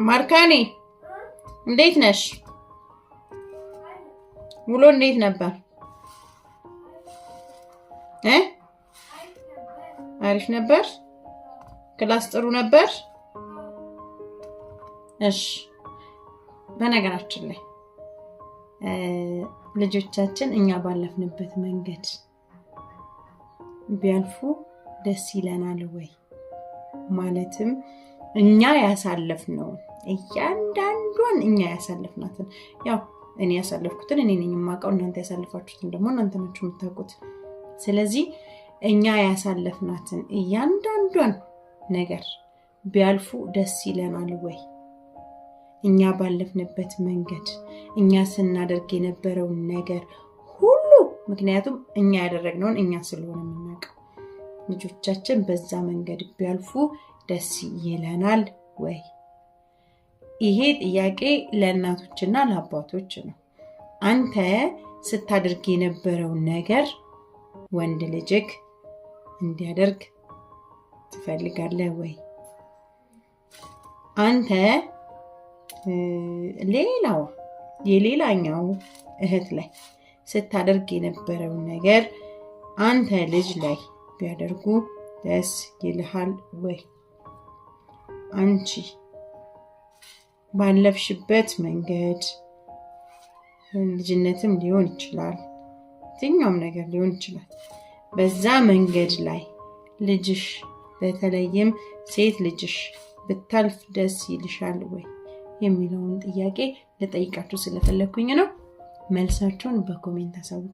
ማርካኒ እንዴት ነሽ? ውሎ እንዴት ነበር? አሪፍ ነበር? ክላስ ጥሩ ነበር? እሺ በነገራችን ላይ ልጆቻችን እኛ ባለፍንበት መንገድ ቢያልፉ ደስ ይለናል ወይ? ማለትም እኛ ያሳለፍነው እያንዳንዱን እኛ ያሳለፍናትን ያው እኔ ያሳለፍኩትን እኔ ነኝ የማውቀው እናንተ ያሳለፋችሁትን ደግሞ እናንተ ናችሁ የምታውቁት ስለዚህ እኛ ያሳለፍናትን እያንዳንዱን ነገር ቢያልፉ ደስ ይለናል ወይ እኛ ባለፍንበት መንገድ እኛ ስናደርግ የነበረው ነገር ሁሉ ምክንያቱም እኛ ያደረግነውን እኛ ስለሆነ የምናውቀው ልጆቻችን በዛ መንገድ ቢያልፉ ደስ ይለናል ወይ ይሄ ጥያቄ ለእናቶችና ለአባቶች ነው አንተ ስታደርግ የነበረው ነገር ወንድ ልጅክ እንዲያደርግ ትፈልጋለህ ወይ አንተ የሌላኛው እህት ላይ ስታደርግ የነበረው ነገር አንተ ልጅ ላይ ቢያደርጉ ደስ ይልሃል ወይ አንቺ ባለፍሽበት መንገድ ልጅነትም ሊሆን ይችላል የትኛውም ነገር ሊሆን ይችላል በዛ መንገድ ላይ ልጅሽ በተለይም ሴት ልጅሽ ብታልፍ ደስ ይልሻል ወይ የሚለውን ጥያቄ ልጠይቃችሁ ስለፈለኩኝ ነው መልሳችሁን በኮሜንት አሳውቁ